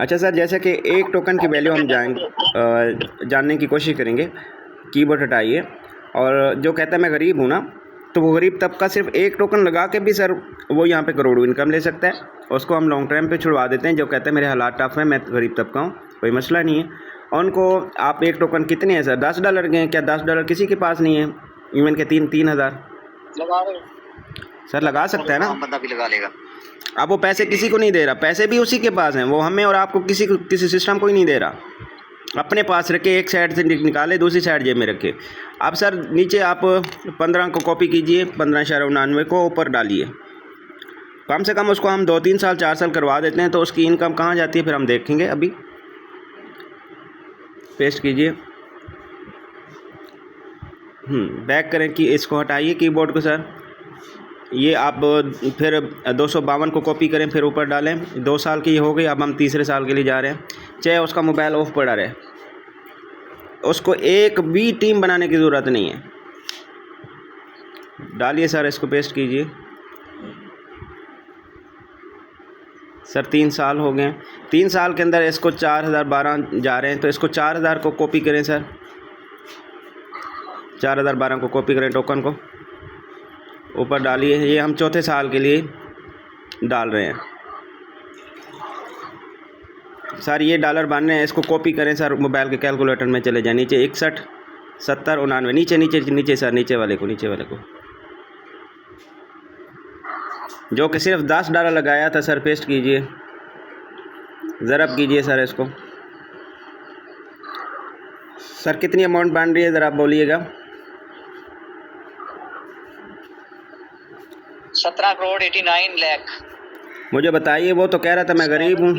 अच्छा सर, जैसे कि एक टोकन की वैल्यू हम जानने की कोशिश करेंगे। कीबोर्ड हटाइए, और जो कहता है मैं गरीब हूँ ना, तो वो गरीब तबका सिर्फ एक टोकन लगा के भी सर वो यहाँ पे करोड़ों इनकम ले सकता है। उसको हम लॉन्ग टर्म पे छुड़वा देते हैं। जो कहता है मेरे हालात टफ हैं, मैं गरीब तबका हूँ, कोई मसला नहीं है। और उनको आप एक टोकन कितने हैं सर? $10 के हैं क्या? $10 किसी के पास नहीं है, इवन के 3,000 लगा रहे सर लगा सकता है ना, बंदा भी लगा लेगा। अब वो पैसे किसी को नहीं दे रहा, पैसे भी उसी के पास हैं, वो हमें और आपको किसी सिस्टम को ही नहीं दे रहा। अपने पास रखे, एक साइड से निकाले, दूसरी साइड जेब में रखे। अब सर नीचे आप 15 को कॉपी कीजिए, 15,99 को ऊपर डालिए। कम से कम उसको हम 2-3 साल 4 साल करवा देते हैं, तो उसकी इनकम कहाँ जाती है फिर हम देखेंगे। अभी पेस्ट कीजिए, बैक करें कि इसको हटाइए कीबोर्ड को सर। ये आप फिर 252 को कॉपी करें, फिर ऊपर डालें। 2 साल की हो गई, अब हम तीसरे साल के लिए जा रहे हैं। चाहे उसका मोबाइल ऑफ पड़ा रहे, उसको एक भी टीम बनाने की ज़रूरत नहीं है। डालिए सर, इसको पेस्ट कीजिए सर। 3 साल हो गए, 3 साल के अंदर इसको 4,012 जा रहे हैं, तो इसको 4,000 को कॉपी करें सर। 4,012 को कॉपी करें, टोकन को ऊपर डालिए। ये हम चौथे साल के लिए डाल रहे हैं सर। ये $1 बन रहे हैं, इसको कॉपी करें सर। मोबाइल के कैलकुलेटर में चले जाए, नीचे 61, 70, 99, नीचे नीचे नीचे सर, नीचे वाले को जो कि सिर्फ $10 लगाया था सर। पेस्ट कीजिए, ज़रब कीजिए सर इसको। सर कितनी अमाउंट बन रही है ज़रा आप बोलिएगा। 17,89,00,000 मुझे बताइए, वो तो कह रहा था मैं गरीब हूँ।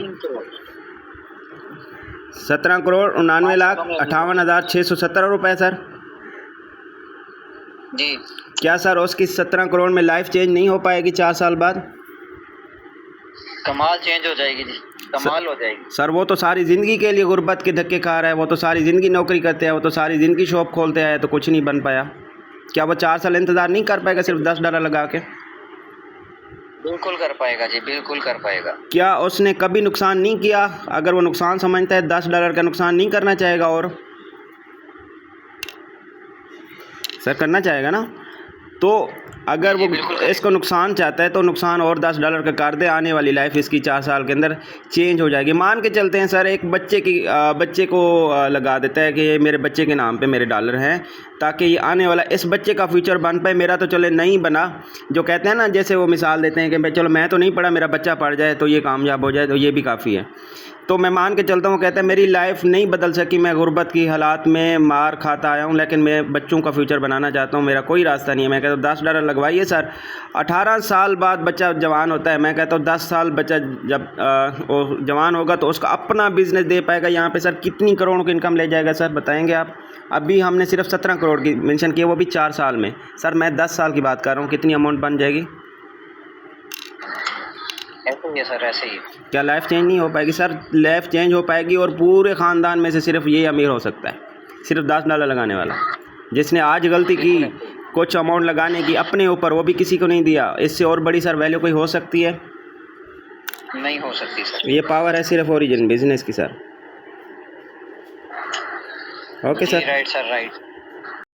17,99,58,617 रुपये सर जी। क्या सर उसकी 17 करोड़ में लाइफ चेंज नहीं हो पाएगी 4 साल बाद? कमाल चेंज हो जाएगी जी, कमाल हो जाएगी सर। वो तो सारी ज़िंदगी के लिए गुर्बत के धक्के खा रहा है, वो तो सारी ज़िंदगी नौकरी करते हैं, वो तो सारी ज़िंदगी शॉप खोलते आए, तो कुछ नहीं बन पाया। क्या वो 4 साल इंतज़ार नहीं कर पाएगा सिर्फ $10 लगा के? बिल्कुल कर पाएगा जी, बिल्कुल कर पाएगा। क्या उसने कभी नुकसान नहीं किया? अगर वो नुकसान समझता है, $10 का नुकसान नहीं करना चाहेगा? और सर करना चाहेगा ना। तो अगर वो इसको नुकसान चाहता है, तो नुकसान और $10 का कर दे, आने वाली लाइफ इसकी 4 साल के अंदर चेंज हो जाएगी। मान के चलते हैं सर, एक बच्चे को लगा देता है कि ये मेरे बच्चे के नाम पे मेरे $, हैं, ताकि ये आने वाला इस बच्चे का फ्यूचर बन पाए। मेरा तो चले नहीं बना, जो कहते हैं ना, जैसे वो मिसाल देते हैं कि भाई चलो मैं तो नहीं पढ़ा, मेरा बच्चा पढ़ जाए तो ये कामयाब हो जाए, तो ये भी काफ़ी है। तो मैं मान के चलता हूँ, कहता है मेरी लाइफ नहीं बदल सकी, मैं गुर्बत की हालात में मार खाता आया हूँ, लेकिन मैं बच्चों का फ्यूचर बनाना चाहता हूँ, मेरा कोई रास्ता नहीं है। मैं कहता हूँ $10 लगवाइए सर। 18 साल बाद बच्चा जवान होता है। मैं कहता हूँ 10 साल बच्चा जब वो जवान होगा तो उसका अपना बिजनेस दे पाएगा। यहाँ पे सर कितनी करोड़ों की इनकम ले जाएगा सर, बताएंगे आप? अभी हमने सिर्फ 17 करोड़ की मेंशन की है, वो भी 4 साल में। सर मैं 10 साल की बात कर रहा हूँ, कितनी अमाउंट बन जाएगी? ऐसे ही है सर, ऐसे ही। क्या लाइफ चेंज नहीं हो पाएगी सर? लाइफ चेंज हो पाएगी, और पूरे ख़ानदान में से सिर्फ ये अमीर हो सकता है, सिर्फ $10 लगाने वाला। जिसने आज गलती की कुछ अमाउंट लगाने की अपने ऊपर, वो भी किसी को नहीं दिया। इससे और बड़ी सर वैल्यू कोई हो सकती है? नहीं हो सकती सर। ये पावर है सिर्फ ओरिजिन बिजनेस की sir. Okay sir. Right sir, right.